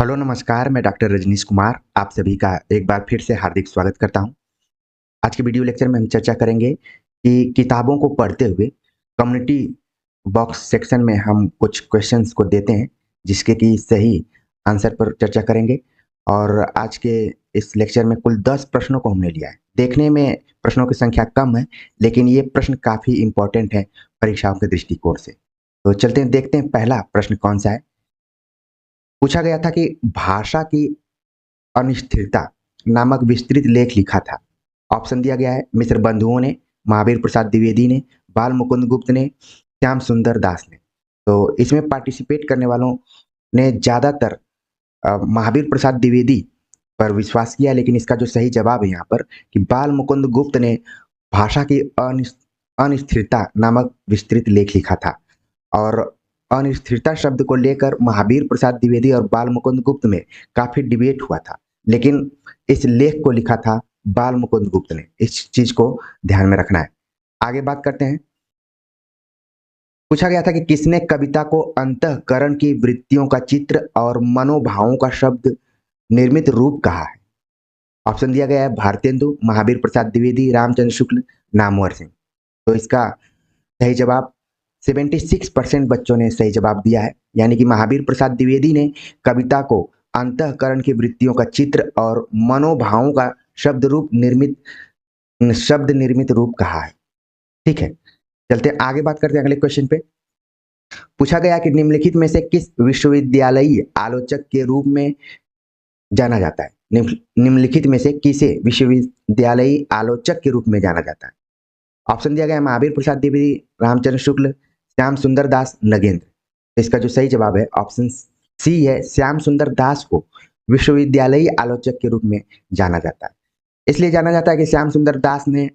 Hello नमस्कार, मैं doctor Rajneesh Kumar आप सभी का एक बार फिर से हार्दिक स्वागत करता हूं। आज के वीडियो लेक्चर में हम चर्चा करेंगे कि किताबों को पढ़ते हुए कम्युनिटी बॉक्स सेक्शन में हम कुछ क्वेश्चंस को देते हैं, जिसके कि सही आंसर पर चर्चा करेंगे। और आज के इस लेक्चर में कुल 10 प्रश्नों को हमने लिया है। देखने में प्रश्नों की संख्या कम है, लेकिन ये प्रश्न काफ़ी इंपॉर्टेंट है परीक्षाओं के दृष्टिकोण से। तो चलते हैं, देखते हैं पहला प्रश्न कौन सा है। पूछा गया था कि भाषा की अनिश्चितता नामक विस्तृत लेख लिखा था। ऑप्शन दिया गया है मिश्र बंधुओं ने, महावीर प्रसाद द्विवेदी ने, बाल मुकुंद गुप्त ने, श्याम सुंदर दास ने। तो इसमें पार्टिसिपेट करने वालों ने ज़्यादातर महावीर प्रसाद द्विवेदी पर विश्वास किया, लेकिन इसका जो सही जवाब है यहाँ पर कि बाल मुकुंद गुप्त ने भाषा की अनिश्चितता नामक विस्तृत लेख लिखा था। और अनिश्चितता शब्द को लेकर महावीर प्रसाद द्विवेदी और बाल मुकुंद गुप्त में काफी डिबेट हुआ था, लेकिन इस लेख को लिखा था बाल मुकुंद गुप्त ने। इस चीज को ध्यान में रखना है। आगे बात करते हैं। पूछा गया था कि किसने कविता को अंतःकरण की वृत्तियों का चित्र और मनोभावों का शब्द निर्मित रूप कहा है। ऑप्शन दिया गया है भारतेंदु, महावीर प्रसाद द्विवेदी, रामचंद्र शुक्ल, नामवर सिंह। तो इसका सही जवाब 76% बच्चों ने सही जवाब दिया है, यानी कि महावीर प्रसाद द्विवेदी ने कविता को अंतःकरण की वृत्तियों का चित्र और मनोभावों का शब्द निर्मित रूप कहा है। ठीक है, चलते आगे बात करते हैं अगले क्वेश्चन पे। पूछा गया कि निम्नलिखित में से किस विश्वविद्यालयीय आलोचक के रूप में जाना जाता है। निम्नलिखित में से किसे विश्वविद्यालयीय आलोचक के रूप में जाना जाता है। ऑप्शन दिया गया है महावीर प्रसाद द्विवेदी, रामचंद्र शुक्ल, श्याम सुंदर दास, नगेंद्र। इसका जो सही जवाब है ऑप्शन सी है, श्याम सुंदर दास को विश्वविद्यालयीय आलोचक के रूप में जाना जाता है। इसलिए जाना जाता है कि श्याम सुंदर दास ने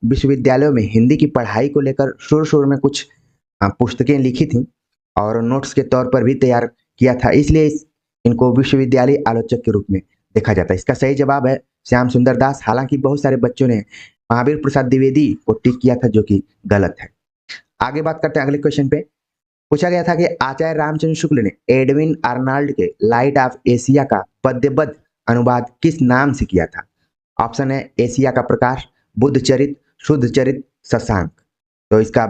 विश्वविद्यालयों में हिंदी की पढ़ाई को लेकर शुरू में कुछ पुस्तकें लिखी थी और नोट्स के तौर पर भी तैयार किया था, इसलिए इनको विश्वविद्यालय आलोचक के रूप में देखा जाता है। इसका सही जवाब है श्याम सुंदर दास। हालांकि बहुत सारे बच्चों ने महावीर प्रसाद द्विवेदी को टिक किया था, जो कि गलत है। आगे बात करते हैं अगले क्वेश्चन पे। पूछा गया था कि आचार्य रामचंद्र शुक्ल ने एडविन आर्नल्ड के लाइट ऑफ एशिया का पद्यबद्ध अनुवाद किस नाम से किया था। ऑप्शन है एशिया का प्रकाश, बुद्ध चरित, शुद्ध चरित, शशांक। तो इसका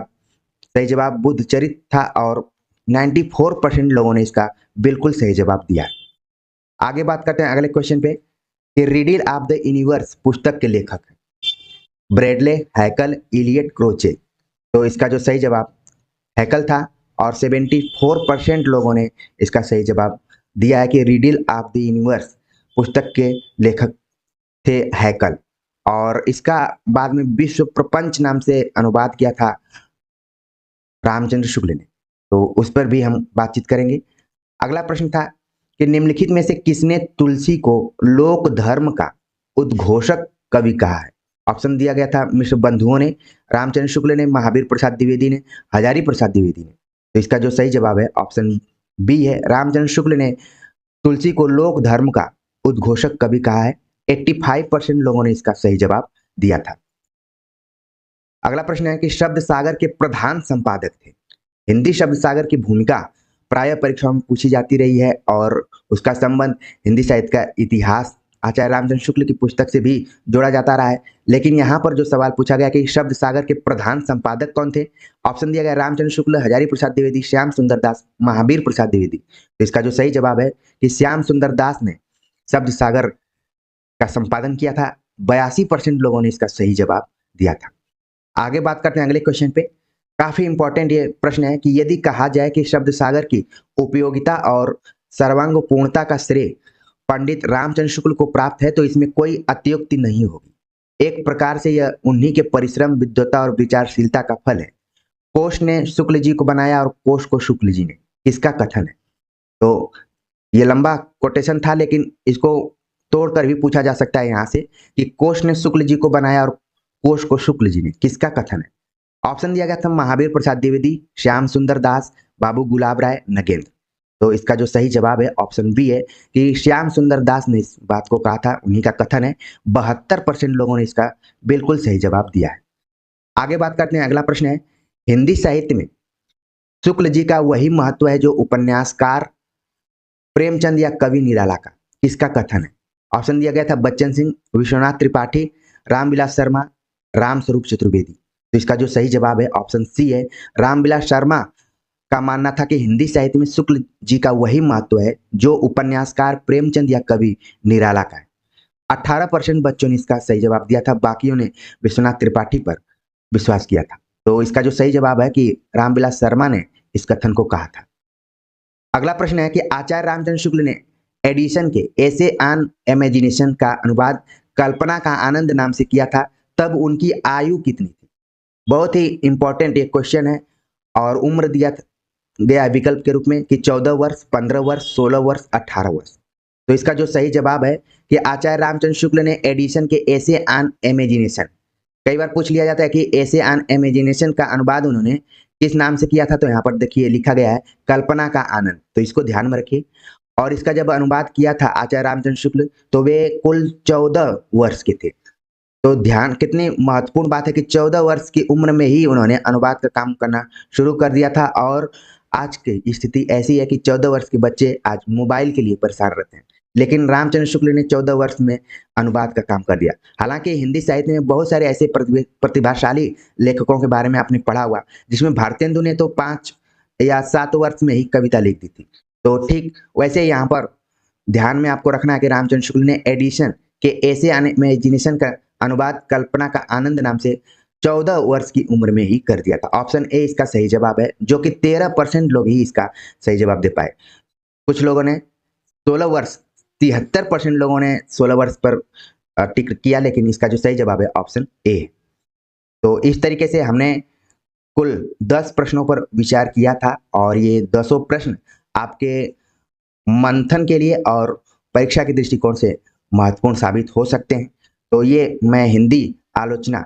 सही जवाब बुद्ध चरित था और 94% लोगों ने इसका बिल्कुल सही जवाब दिया। आगे बात करते हैं अगले क्वेश्चन पे कि रिडल ऑफ द यूनिवर्स पुस्तक के लेखक है ब्रैडले, हैकल, इलियट, क्रोचे। तो इसका जो सही जवाब हैकल था और 74% लोगों ने इसका सही जवाब दिया है कि रिडल ऑफ द यूनिवर्स पुस्तक के लेखक थे हैकल। और इसका बाद में विश्व प्रपंच नाम से अनुवाद किया था रामचंद्र शुक्ल ने, तो उस पर भी हम बातचीत करेंगे। अगला प्रश्न था कि निम्नलिखित में से किसने तुलसी को लोक धर्म का उद्घोषक कवि कहा है। ऑप्शन दिया गया था मिश्र बंधुओं ने, रामचंद्र शुक्ल ने, महावीर प्रसाद द्विवेदी ने, हजारी प्रसाद द्विवेदी ने। तो इसका जो सही जवाब है ऑप्शन बी है, रामचंद्र शुक्ल ने तुलसी को लोक धर्म का उद्घोषक कवि कहा है। 85% लोगों ने इसका सही जवाब दिया था। अगला प्रश्न है कि शब्द सागर के प्रधान संपादक थे। हिंदी शब्द सागर की भूमिका प्राय परीक्षाओं में पूछी जाती रही है और उसका संबंध हिंदी साहित्य का इतिहास आचार्य रामचंद्र शुक्ल की पुस्तक से भी जोड़ा जाता रहा है। लेकिन यहाँ पर जो सवाल पूछा गया कि शब्द सागर के प्रधान संपादक कौन थे। ऑप्शन दिया गया रामचंद्र शुक्ल, हजारी प्रसाद द्विवेदी, श्याम सुंदर दास, महावीर प्रसाद द्विवेदी। तो इसका जो सही जवाब है कि श्याम सुंदर दास ने शब्द सागर का संपादन किया था। 82% लोगों ने इसका सही जवाब दिया था। आगे बात करते हैं अगले क्वेश्चन पे। काफी इंपॉर्टेंट ये प्रश्न है कि यदि कहा जाए कि शब्द सागर की उपयोगिता और सर्वांग पूर्णता का श्रेय पंडित रामचंद्र शुक्ल को प्राप्त है, तो इसमें कोई अत्युक्ति नहीं होगी। एक प्रकार से यह उन्हीं के परिश्रम, विद्वता और विचारशीलता का फल है। कोश ने शुक्ल जी को बनाया और कोश को शुक्ल जी ने, किसका कथन है। तो ये लंबा कोटेशन था, लेकिन इसको तोड़कर भी पूछा जा सकता है यहाँ से कि कोश ने शुक्ल जी को बनाया और कोश को शुक्ल जी ने, किसका कथन है। ऑप्शन दिया गया था महावीर प्रसाद द्विवेदी, श्याम सुंदर दास, बाबू गुलाब राय, नगेंद्र। तो इसका जो सही जवाब है ऑप्शन बी है कि श्याम सुंदर दास ने इस बात को कहा था, उन्हीं का कथन है। 72% लोगों ने इसका बिल्कुल सही जवाब दिया है। आगे बात करते हैं। अगला प्रश्न है हिंदी साहित्य में शुक्ल जी का वही महत्व है जो उपन्यासकार प्रेमचंद या कवि निराला का, किसका कथन है? ऑप्शन दिया गया था बच्चन सिंह, विश्वनाथ त्रिपाठी, रामविलास शर्मा, रामस्वरूप चतुर्वेदी। तो इसका जो सही जवाब है ऑप्शन सी है। रामविलास शर्मा का मानना था कि हिंदी साहित्य में शुक्ल जी का वही महत्व है जो उपन्यासकार प्रेमचंद या कवि निराला का है। 18% बच्चों ने इसका सही जवाब दिया था, बाकियों ने विश्वनाथ त्रिपाठी पर विश्वास किया था। तो इसका जो सही जवाब है कि रामविलास शर्मा ने इस कथन को कहा था। अगला प्रश्न है कि आचार्य रामचंद्र शुक्ल ने एडिशन के ऐसे ऑन इमेजिनेशन का अनुवाद कल्पना का आनंद नाम से किया था, तब उनकी आयु कितनी थी? बहुत ही इंपॉर्टेंट एक क्वेश्चन है और उम्र दिया गया विकल्प के रूप में कि 14 वर्ष, 15 वर्ष, 16 वर्ष, 18 वर्ष। तो इसका जो सही जवाब है कि आचार्य रामचंद्र शुक्ल ने एडिशन के ऐसे ऑन इमेजिनेशन, कई बार पूछ लिया जाता है कि ऐसे ऑन इमेजिनेशन का अनुवाद उन्होंने किस नाम से किया था, तो यहाँ पर देखिए लिखा गया है कल्पना का आनंद। तो इसको ध्यान में रखिए। और इसका जब अनुवाद किया था आचार्य रामचंद्र शुक्ल तो वे कुल 14 वर्ष के थे। तो ध्यान, कितनी महत्वपूर्ण बात है कि 14 वर्ष की उम्र में ही उन्होंने अनुवाद का काम करना शुरू कर दिया था। और आज की स्थिति ऐसी है कि 14 वर्ष के बच्चे आज मोबाइल के लिए परेशान रहते हैं, लेकिन रामचंद्र शुक्ल ने 14 वर्ष में अनुवाद का काम कर दिया। हालांकि हिंदी साहित्य में बहुत सारे ऐसे प्रतिभाशाली लेखकों के बारे में आपने पढ़ा हुआ, जिसमें भारतेंदु ने तो 5 या 7 वर्ष में ही कविता लिख दी थी। तो ठीक वैसे यहाँ पर ध्यान में आपको रखना है कि रामचंद्र शुक्ल ने एडिशन के ऐसे इमेजिनेशन का अनुवाद कल्पना का आनंद नाम से 14 वर्ष की उम्र में ही कर दिया था। ऑप्शन ए इसका सही जवाब है, जो कि 13% लोग ही इसका सही जवाब दे पाए। कुछ लोगों ने 16 वर्ष, 73% लोगों ने 16 वर्ष पर टिक किया, लेकिन इसका जो सही जवाब है ऑप्शन ए। तो इस तरीके से हमने कुल 10 प्रश्नों पर विचार किया था और ये 10 प्रश्न आपके मंथन के लिए और परीक्षा के दृष्टिकोण से महत्वपूर्ण साबित हो सकते हैं। तो ये मैं हिंदी आलोचना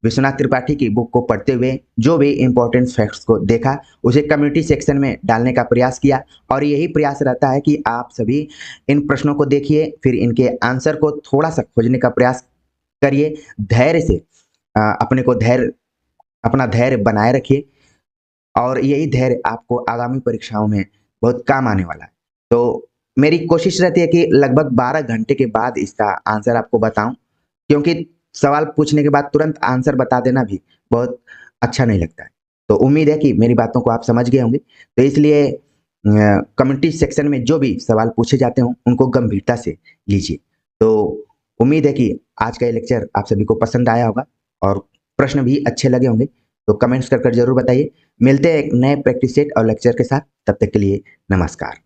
विश्वनाथ त्रिपाठी की बुक को पढ़ते हुए जो भी इंपॉर्टेंट फैक्ट्स को देखा उसे कम्युनिटी सेक्शन में डालने का प्रयास किया, और यही प्रयास रहता है कि आप सभी इन प्रश्नों को देखिए, फिर इनके आंसर को थोड़ा सा खोजने का प्रयास करिए, धैर्य से अपना धैर्य बनाए रखिए, और यही धैर्य आपको आगामी परीक्षाओं में बहुत काम आने वाला है। तो मेरी कोशिश रहती है कि लगभग 12 घंटे के बाद इसका आंसर आपको बताऊं, क्योंकि सवाल पूछने के बाद तुरंत आंसर बता देना भी बहुत अच्छा नहीं लगता है। तो उम्मीद है कि मेरी बातों को आप समझ गए होंगे। तो इसलिए कम्युनिटी सेक्शन में जो भी सवाल पूछे जाते हों उनको गंभीरता से लीजिए। तो उम्मीद है कि आज का ये लेक्चर आप सभी को पसंद आया होगा और प्रश्न भी अच्छे लगे होंगे। तो कमेंट्स कर जरूर बताइए। मिलते हैं एक नए प्रैक्टिस सेट और लेक्चर के साथ, तब तक के लिए नमस्कार।